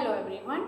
Hello everyone.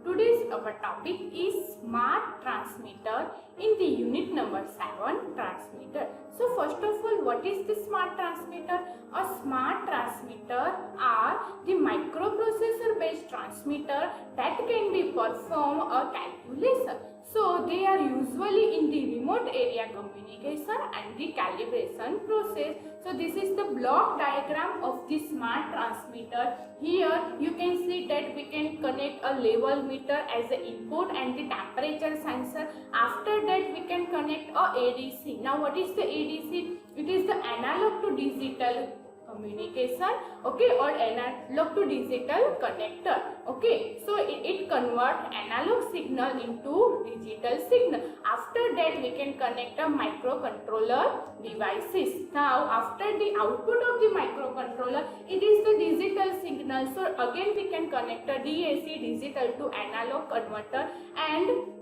Today's our topic is smart transmitter in the unit number 7 transmitter. So first of all, what is the smart transmitter? A smart transmitter are the microprocessor based transmitter that can be perform a calculation. So they are usually in the remote area communication and the calibration process. So this is the block diagram of the smart transmitter. Here you can see that we can connect a level meter as the input and the temperature sensor. After that we can connect a ADC. Now what is the ADC? It is the analog to digital communication, okay, or analog to digital connector, okay. So it converts analog signal into digital signal. After that we can connect a microcontroller devices. Now after the output of the microcontroller, it is the digital signal. So again we can connect a DAC, digital to analog converter, and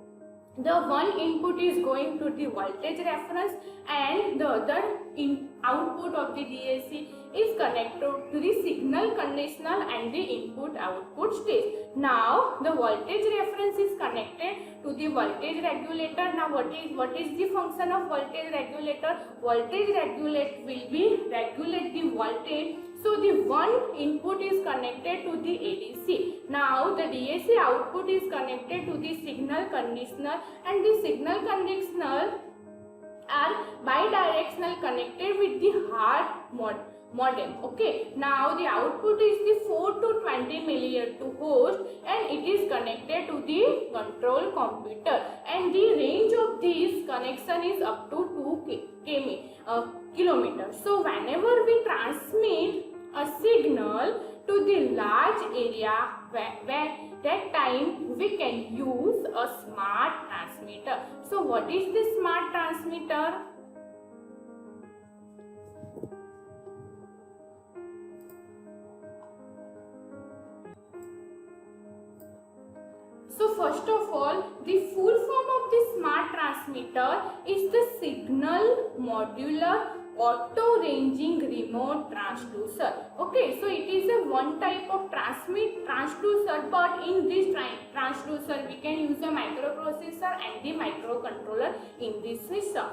the one input is going to the voltage reference and the other output of the DAC is connected to the signal conditional and the input output stage. Now the voltage reference is connected to the voltage regulator. Now what is the function of voltage regulator? Voltage regulator will be regulate the voltage. So the one input is connected to the ADC. Now the DAC output is connected to the signal conditional, and the signal conditional are bidirectional connected with the hard modem. Okay. Now the output is the 4 to 20 milliamp to host, and it is connected to the control computer. And the range of this connection is up to 2 kilometers. So whenever we transmit a signal to the large area, where that time we can use a smart transmitter. So what is the smart transmitter? So first of all, the full form of the smart transmitter is the signal modular auto ranging remote transducer. Okay, so it is a one type of transducer, but in this transducer we can use a microprocessor and the microcontroller in this system.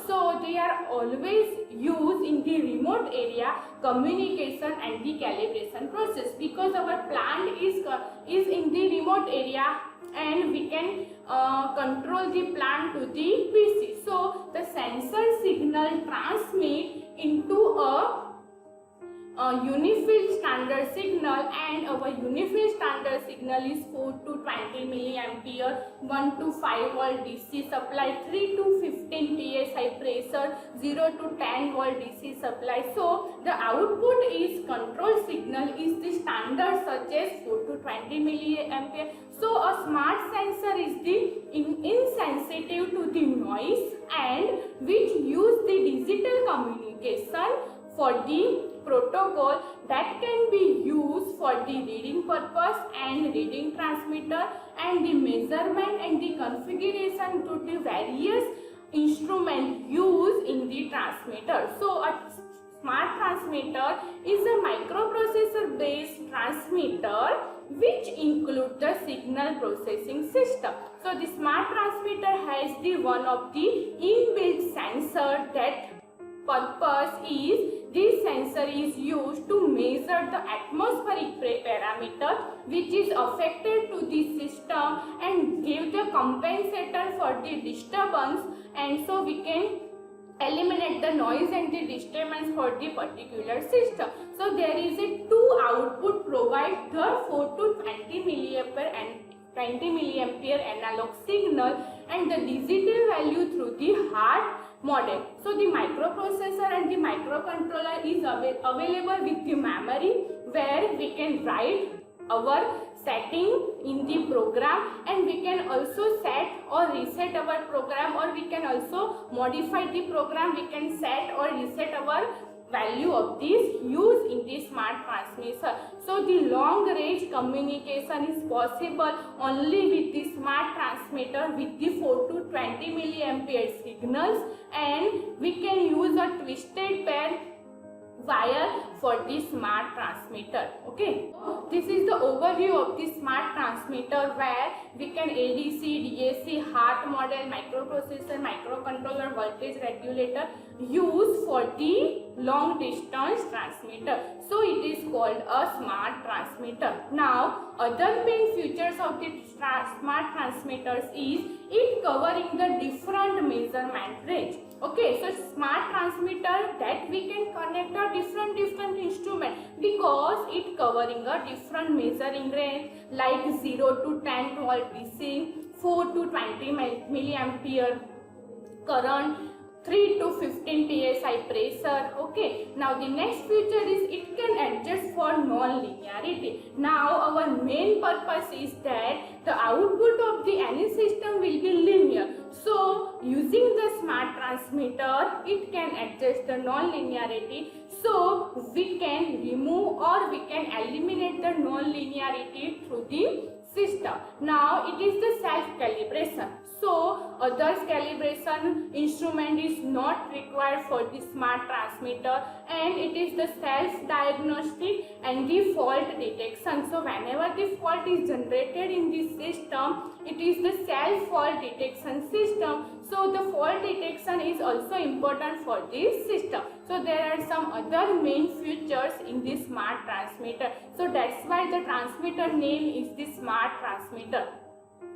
So they are always used in the remote area communication and the calibration process, because our plant is in the remote area and we can control the plant to the PC. So the sensor signal transmit into a unified standard signal, and our unified standard signal is 4 to 20 milliampere, 1 to 5 volt DC supply, 3 to 15 psi pressure, 0 to 10 volt DC supply. So the output is control signal is the standard such as 4 to 20 milliampere. So a smart sensor is the insensitive to the noise and which use the digital communication for the protocol that can be used for the reading purpose and reading transmitter and the measurement and the configuration to the various instruments used in the transmitter. So a smart transmitter is a microprocessor based transmitter which include the signal processing system. So the smart transmitter has the one of the inbuilt sensor. That purpose is this sensor is used to measure the atmospheric parameter which is affected to the system and give the compensator for the disturbance, and so we can eliminate the noise and the disturbance for the particular system. So there is a two output provide the 4 to 20 milliampere and 20 milliampere analog signal and the digital value through the hard modem. So the microprocessor and the microcontroller is available with the memory where we can write our setting in the program, and we can also set or reset our program, or we can also modify the program. We can set or reset our value of this used in the smart transmitter. So the long range communication is possible only with the smart transmitter with the 4 to 20 milliampere signals, and we can use a twisted pair wire for the smart transmitter. Okay, this is the overview of the smart transmitter, where we can ADC, DAC, HART model, microprocessor, microcontroller, voltage regulator use for the long distance transmitter. So it is called a smart transmitter. Now other main features of the smart transmitters is it covering the different measurement range. Okay, so smart transmitter that we can connect a different instrument because it covering a different measuring range like 0 to 10 volt DC, 4 to 20 milliampere current, 3 to 15 psi pressure. Okay, now the next feature is it can adjust for non-linearity. Now our main purpose is that the output of the any system will be linear. So using the smart transmitter, it can adjust the non-linearity, so we can remove or we can eliminate the non-linearity through the system. Now it is the self-calibration. So others calibration instrument is not required for the smart transmitter, and it is the self-diagnostic and the fault detection. So whenever the fault is generated in the system, it is the self-fault detection system. So the fault detection is also important for this system. So there are some other main features in this smart transmitter. So that's why the transmitter name is the smart transmitter.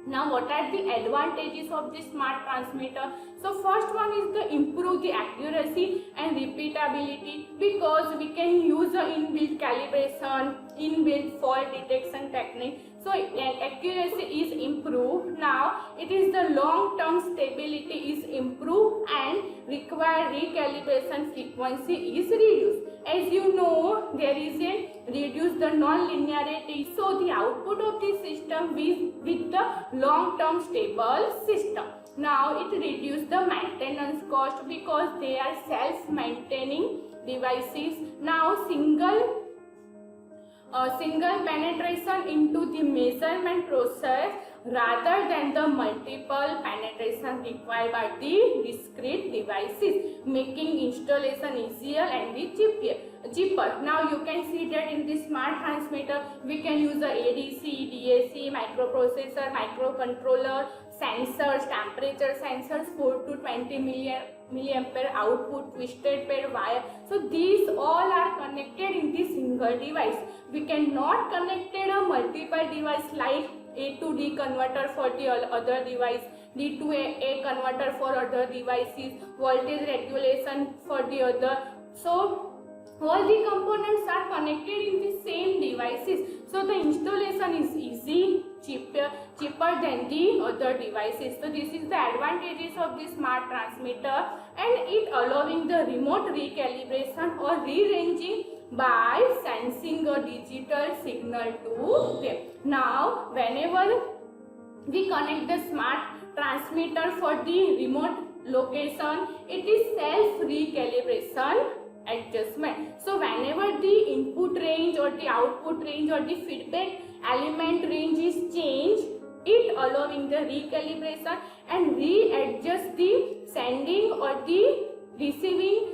Now what are the advantages of this smart transmitter? So first one is the improve the accuracy and repeatability, because we can use the inbuilt calibration, inbuilt fault detection technique. So accuracy is improved. Now it is the long term stability is improved and required recalibration frequency is reduced. As you know, there is a reduce the non-linearity, so the output of the system with the long term stable system. Now it reduces the maintenance cost because they are self-maintaining devices. Now single penetration into the measurement process rather than the multiple penetration required by the discrete devices, making installation easier and the cheaper. Now you can see that in the smart transmitter we can use the ADC, DAC, microprocessor, microcontroller, sensors, temperature sensors, 4 to 20 milliampere output, twisted pair wire. So these all are connected in this single device. We cannot connect a multiple device like A to D converter for the other device, D to A converter for other devices, voltage regulation for the other. So all the components are connected in the same devices. So the installation is easy, cheaper than the other devices. So this is the advantages of the smart transmitter, and it allowing the remote recalibration or rearranging by sensing a digital signal to them. Now whenever we connect the smart transmitter for the remote location, it is self recalibration adjustment. So whenever the input range or the output range or the feedback element range is changed, it allowing the recalibration and readjust the sending or the receiving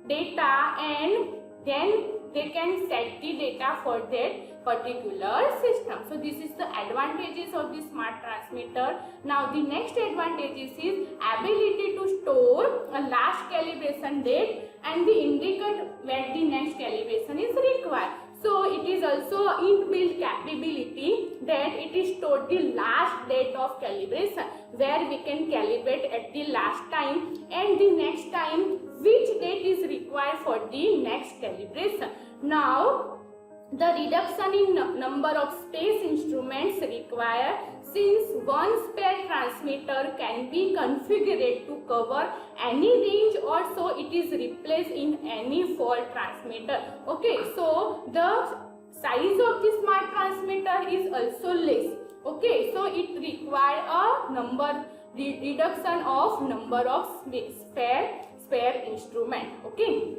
data, and then they can set the data for that particular system. So this is the advantages of the smart transmitter. Now the next advantages is ability to store a last calibration date and the indicate where the next calibration is required. So it is also an inbuilt capability that it is stored the last date of calibration, where we can calibrate at the last time and the next time which date is required for the next calibration. Now the reduction in number of space instruments required, since one spare transmitter can be configured to cover any range, or so it is replaced in any fault transmitter. Okay, so the size of the smart transmitter is also less. Okay, so it requires a reduction of number of spare instrument. Okay.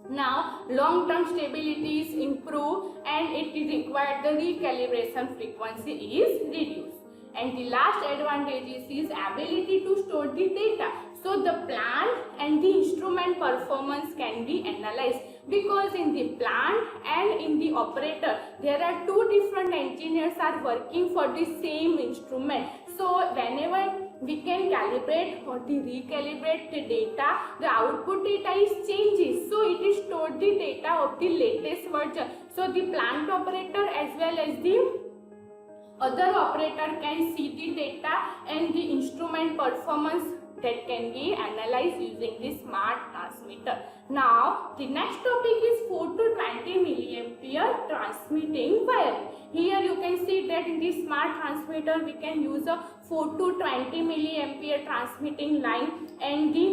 Now long-term stability is improved and it required the recalibration frequency is reduced. And the last advantage is ability to store the data. So the plant and and the instrument performance can be analyzed, because in the plant and in the operator there are two different engineers are working for the same instrument. So whenever we can calibrate or the recalibrate the data, the output data is changes, so it is stored the data of the latest version. So the plant operator as well as the other operator can see the data and the instrument performance that can be analyzed using the smart transmitter. Now the next topic is 4 to 20 milliampere transmitting wire. Here you can see that in the smart transmitter we can use a 4 to 20 milliampere transmitting line, and the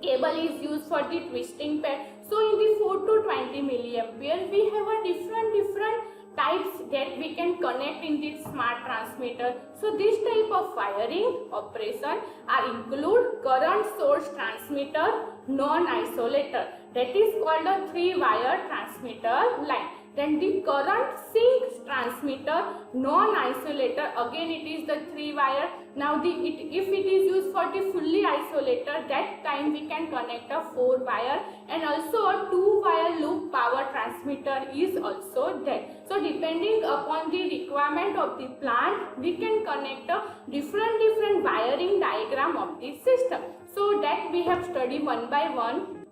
cable is used for the twisting pad. So in the 4 to 20 milliampere we have a different types that we can connect in this smart transmitter. So this type of wiring operation are include current source transmitter, non-isolator, that is called a 3-wire transmitter line. Then the current sink transmitter, non-isolator, again it is the 3-wire. Now if it is used for the fully isolator, that time we can connect a 4-wire, and also a 2-wire loop power transmitter is also there. So depending upon the requirement of the plant, we can connect a different wiring diagram of the system. So that we have studied one by one.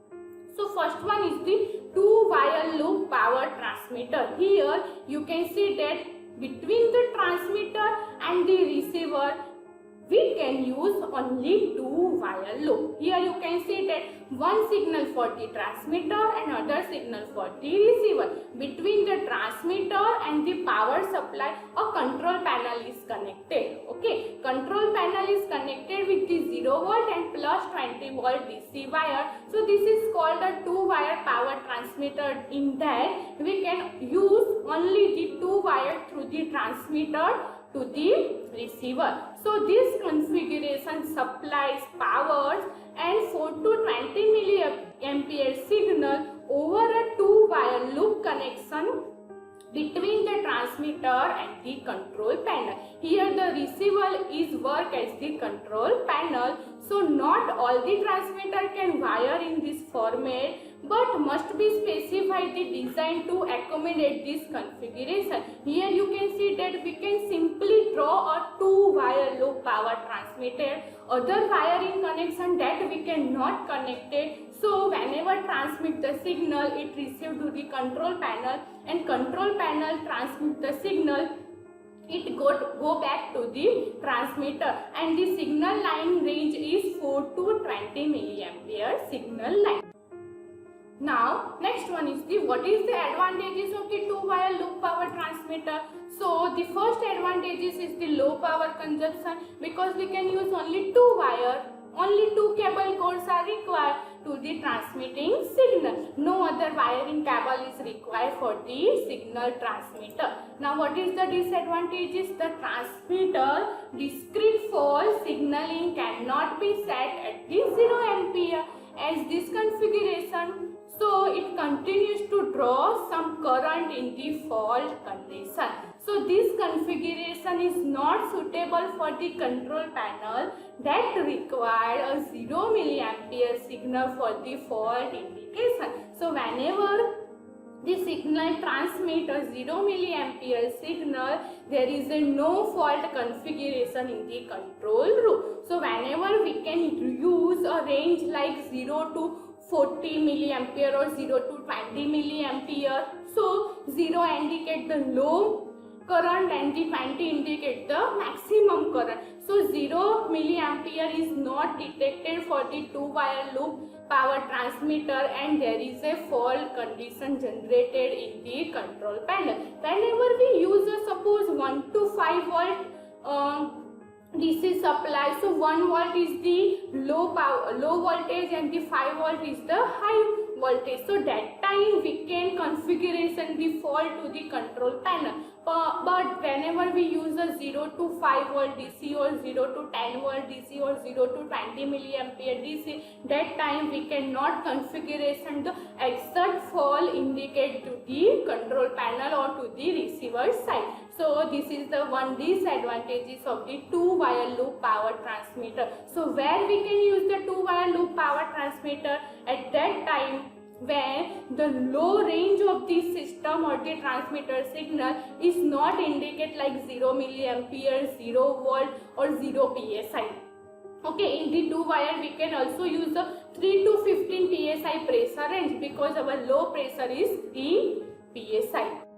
So first one is the 2-wire loop power transmitter. Here you can see that between the transmitter and the receiver we can use only 2-wire loop. Here you can see that one signal for the transmitter and other signal for the receiver. Between the transmitter and the power supply, a control panel is connected. Okay, control panel is connected with the 0 volt and plus 20 volt DC wire. So this is called a 2-wire power transmitter. In that we can use only the 2 wire through the transmitter to the receiver. So this configuration supplies powers and 4 to 20 milliampere signal over a 2-wire loop connection between the transmitter and the control panel. Here the receiver is work as the control panel. So not all the transmitter can wire in this format, but must be specified the design to accommodate this configuration. Here you can see that we can simply draw a 2-wire loop power transmitter. Other wiring connection that we cannot connect it. So whenever transmit the signal, it received to the control panel, and control panel transmit the signal, it go back to the transmitter, and the signal line range is 4 to 20 milliampere signal line. Now next one is the what is the advantages of the 2-wire loop power transmitter. So the first advantages is the low power consumption, because we can use only 2 wire, only 2 cable cords are required to the transmitting signal. No other wiring cable is required for the signal transmitter. Now what is the disadvantages? The transmitter discrete fault signaling cannot be set at the 0 ampere as this configuration. So it continues to draw some current in the fault condition. So this configuration is not suitable for the control panel that require a 0 milliampere signal for the fault indication. So whenever the signal transmit a 0 milliampere signal, there is a no fault configuration in the control room. So whenever we can use a range like 0 to 40 milliampere or 0 to 20 milliampere. So 0 indicate the low current and the 20 indicate the maximum current. So 0 milliampere is not detected for the 2-wire loop power transmitter, and there is a fault condition generated in the control panel. Whenever we use a suppose 1 to 5 volt DC supply, so 1 volt is the low voltage and the 5 volt is the high voltage. So that time we can configuration the fault to the control panel. But whenever we use a 0 to 5 volt DC or 0 to 10 volt DC or 0 to 20 milliampere DC, that time we cannot configuration the exact fault indicate to the control panel or to the receiver side. So this is the one disadvantages of the two-wire loop power transmitter. So where we can use the two-wire loop power transmitter? At that time when the low range of the system or the transmitter signal is not indicate like 0 milliampere, 0 volt or 0 psi. Okay, in the two wire we can also use the 3 to 15 psi pressure range because our low pressure is 3 psi.